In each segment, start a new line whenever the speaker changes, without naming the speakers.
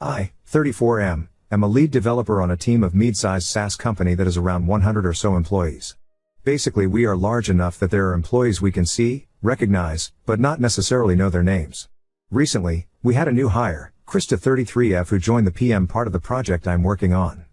I, 34M, am a lead developer on a team of mid-sized SaaS company that is around 100 or so employees. Basically, we are large enough that there are employees we can see, recognize, but not necessarily know their names. Recently, we had a new hire, Krista 33F, who joined the PM part of the project I'm working on.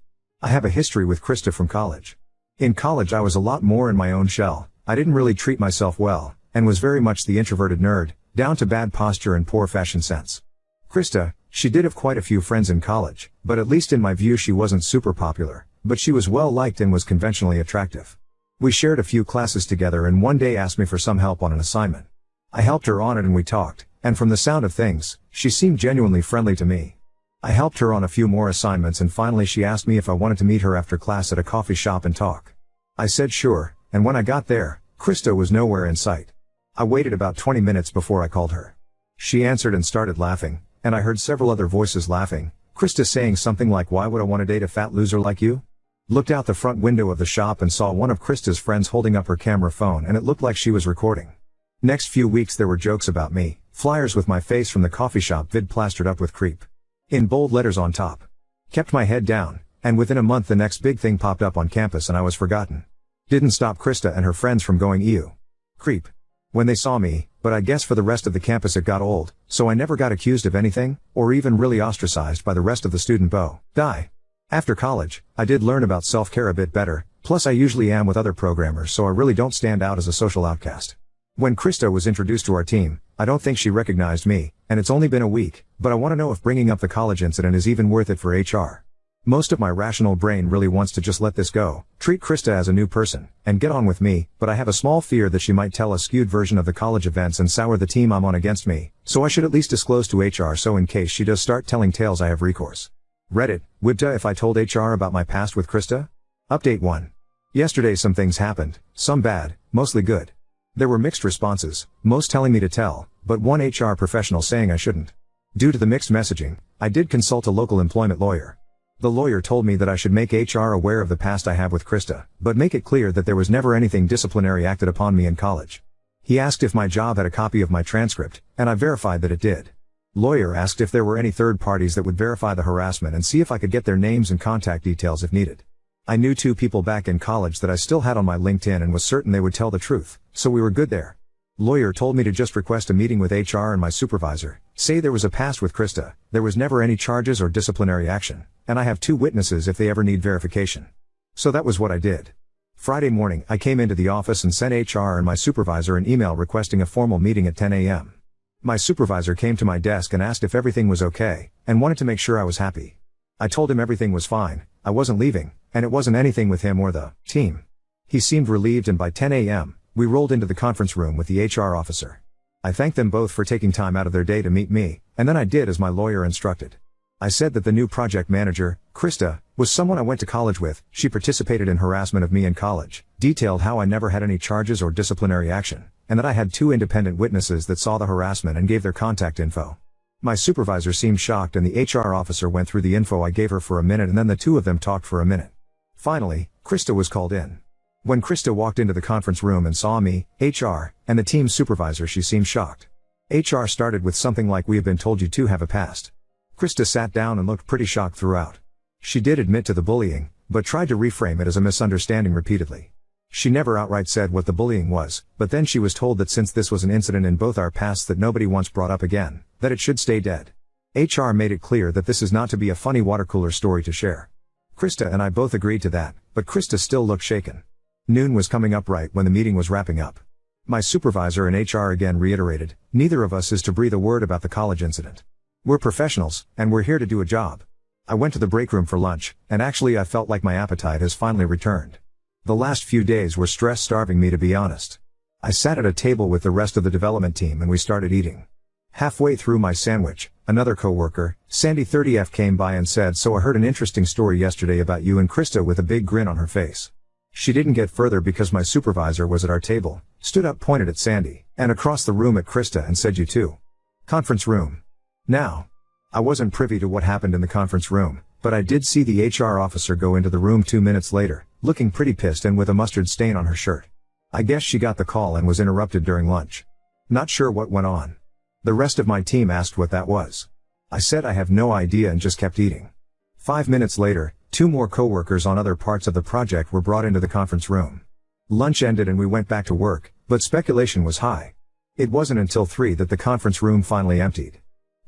I have a history with Krista from college. In college I was a lot more in my own shell, I didn't really treat myself well, and was very much the introverted nerd, down to bad posture and poor fashion sense. Krista, she did have quite a few friends in college, but at least in my view she wasn't super popular, but she was well liked and was conventionally attractive. We shared a few classes together and one day asked me for some help on an assignment. I helped her on it and we talked, and from the sound of things, she seemed genuinely friendly to me. I helped her on a few more assignments and finally she asked me if I wanted to meet her after class at a coffee shop and talk. I said sure, and when I got there, Krista was nowhere in sight. I waited about 20 minutes before I called her. She answered and started laughing, and I heard several other voices laughing, Krista saying something like, "Why would I want to date a fat loser like you?" Looked out the front window of the shop and saw one of Krista's friends holding up her camera phone and it looked like she was recording. Next few weeks there were jokes about me, flyers with my face from the coffee shop vid plastered up with creep in bold letters on top. Kept my head down, and within a month the next big thing popped up on campus and I was forgotten. Didn't stop Krista and her friends from going ew. Creep. When they saw me, but I guess for the rest of the campus it got old, so I never got accused of anything, or even really ostracized by the rest of the student body. After college, I did learn about self-care a bit better, plus I usually am with other programmers so I really don't stand out as a social outcast. When Krista was introduced to our team, I don't think she recognized me, and it's only been a week, but I want to know if bringing up the college incident is even worth it for HR. Most of my rational brain really wants to just let this go, treat Krista as a new person, and get on with me, but I have a small fear that she might tell a skewed version of the college events and sour the team I'm on against me, so I should at least disclose to HR so in case she does start telling tales I have recourse. Reddit, Wibda, if I told HR about my past with Krista? Update 1. Yesterday some things happened, some bad, mostly good. There were mixed responses, most telling me to tell, but one HR professional saying I shouldn't. Due to the mixed messaging, I did consult a local employment lawyer. The lawyer told me that I should make HR aware of the past I have with Krista, but make it clear that there was never anything disciplinary acted upon me in college. He asked if my job had a copy of my transcript, and I verified that it did. Lawyer asked if there were any third parties that would verify the harassment and see if I could get their names and contact details if needed. I knew 2 people back in college that I still had on my LinkedIn and was certain they would tell the truth, so we were good there. Lawyer told me to just request a meeting with HR and my supervisor, say there was a past with Krista, there was never any charges or disciplinary action, and I have 2 witnesses if they ever need verification. So that was what I did. Friday morning I came into the office and sent HR and my supervisor an email requesting a formal meeting at 10 a.m. My supervisor came to my desk and asked if everything was okay, and wanted to make sure I was happy. I told him everything was fine, I wasn't leaving, and it wasn't anything with him or the team. He seemed relieved and by 10 a.m., we rolled into the conference room with the HR officer. I thanked them both for taking time out of their day to meet me, and then I did as my lawyer instructed. I said that the new project manager, Krista, was someone I went to college with, she participated in harassment of me in college, detailed how I never had any charges or disciplinary action, and that I had 2 independent witnesses that saw the harassment and gave their contact info. My supervisor seemed shocked and the HR officer went through the info I gave her for a minute and then the 2 of them talked for a minute. Finally, Krista was called in. When Krista walked into the conference room and saw me, HR, and the team supervisor, she seemed shocked. HR started with something like, "We have been told you 2 have a past." Krista sat down and looked pretty shocked throughout. She did admit to the bullying, but tried to reframe it as a misunderstanding repeatedly. She never outright said what the bullying was, but then she was told that since this was an incident in both our pasts that nobody once brought up again, that it should stay dead. HR made it clear that this is not to be a funny water cooler story to share. Krista and I both agreed to that, but Krista still looked shaken. Noon was coming up right when the meeting was wrapping up. My supervisor and HR again reiterated, neither of us is to breathe a word about the college incident. We're professionals, and we're here to do a job. I went to the break room for lunch, and actually I felt like my appetite has finally returned. The last few days were stress-starving me, to be honest. I sat at a table with the rest of the development team and we started eating. Halfway through my sandwich, another coworker, Sandy 30F, came by and said, "So I heard an interesting story yesterday about you and Krista," with a big grin on her face. She didn't get further because my supervisor was at our table, stood up, pointed at Sandy, and across the room at Krista and said, "You too." Conference room. Now, I wasn't privy to what happened in the conference room, but I did see the HR officer go into the room 2 minutes later, looking pretty pissed and with a mustard stain on her shirt. I guess she got the call and was interrupted during lunch. Not sure what went on. The rest of my team asked what that was. I said I have no idea and just kept eating. 5 minutes later, 2 more coworkers on other parts of the project were brought into the conference room. Lunch ended and we went back to work, but speculation was high. It wasn't until 3 that the conference room finally emptied.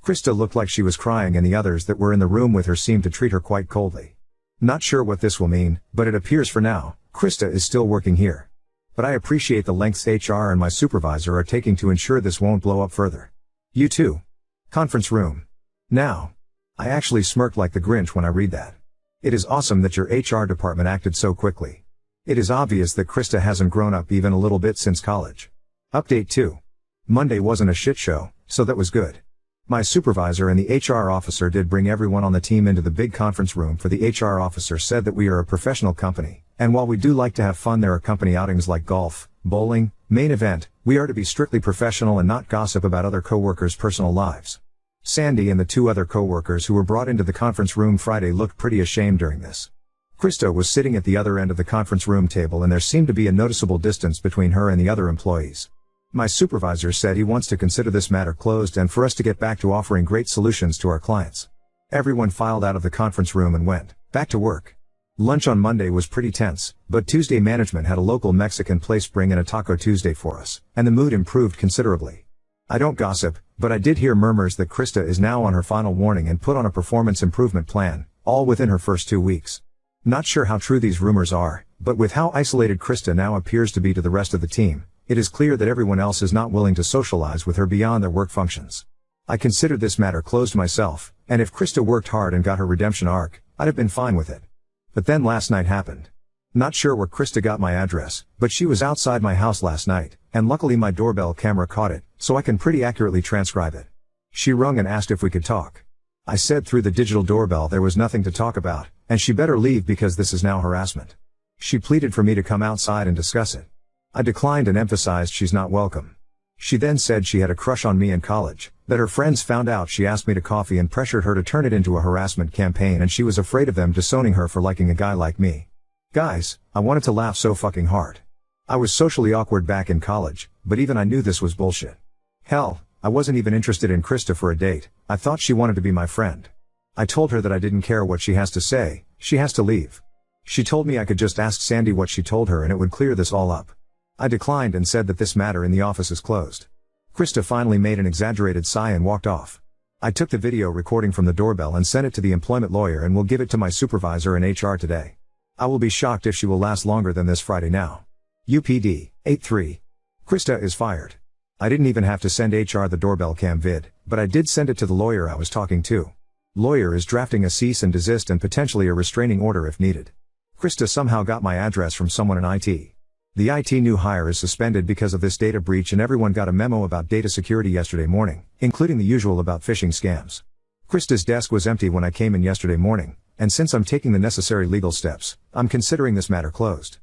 Krista looked like she was crying and the others that were in the room with her seemed to treat her quite coldly. Not sure what this will mean, but it appears for now, Krista is still working here. But I appreciate the lengths HR and my supervisor are taking to ensure this won't blow up further. You too. Conference room. Now. I actually smirked like the Grinch when I read that. It is awesome that your HR department acted so quickly. It is obvious that Krista hasn't grown up even a little bit since college. Update 2. Monday wasn't a shit show, so that was good. My supervisor and the HR officer did bring everyone on the team into the big conference room for the HR officer said that we are a professional company, and while we do like to have fun there are company outings like golf, bowling, main event, we are to be strictly professional and not gossip about other coworkers' personal lives. Sandy and the 2 other coworkers who were brought into the conference room Friday looked pretty ashamed during this. Krista was sitting at the other end of the conference room table and there seemed to be a noticeable distance between her and the other employees. My supervisor said he wants to consider this matter closed and for us to get back to offering great solutions to our clients. Everyone filed out of the conference room and went back to work. Lunch on Monday was pretty tense, but Tuesday management had a local Mexican place bring in a Taco Tuesday for us, and the mood improved considerably. I don't gossip, but I did hear murmurs that Krista is now on her final warning and put on a performance improvement plan, all within her first 2 weeks. Not sure how true these rumors are, but with how isolated Krista now appears to be to the rest of the team, it is clear that everyone else is not willing to socialize with her beyond their work functions. I considered this matter closed myself, and if Krista worked hard and got her redemption arc, I'd have been fine with it. But then last night happened. Not sure where Krista got my address, but she was outside my house last night, and luckily my doorbell camera caught it, so I can pretty accurately transcribe it. She rung and asked if we could talk. I said through the digital doorbell there was nothing to talk about, and she better leave because this is now harassment. She pleaded for me to come outside and discuss it. I declined and emphasized she's not welcome. She then said she had a crush on me in college, that her friends found out she asked me to coffee and pressured her to turn it into a harassment campaign and she was afraid of them disowning her for liking a guy like me. Guys, I wanted to laugh so fucking hard. I was socially awkward back in college, but even I knew this was bullshit. Hell, I wasn't even interested in Krista for a date, I thought she wanted to be my friend. I told her that I didn't care what she has to say, she has to leave. She told me I could just ask Sandy what she told her and it would clear this all up. I declined and said that this matter in the office is closed. Krista finally made an exaggerated sigh and walked off. I took the video recording from the doorbell and sent it to the employment lawyer and will give it to my supervisor in HR today. I will be shocked if she will last longer than this Friday now. UPD, 8-3. Krista is fired. I didn't even have to send HR the doorbell cam vid, but I did send it to the lawyer I was talking to. Lawyer is drafting a cease and desist and potentially a restraining order if needed. Krista somehow got my address from someone in IT. The IT new hire is suspended because of this data breach and everyone got a memo about data security yesterday morning, including the usual about phishing scams. Krista's desk was empty when I came in yesterday morning, and since I'm taking the necessary legal steps, I'm considering this matter closed.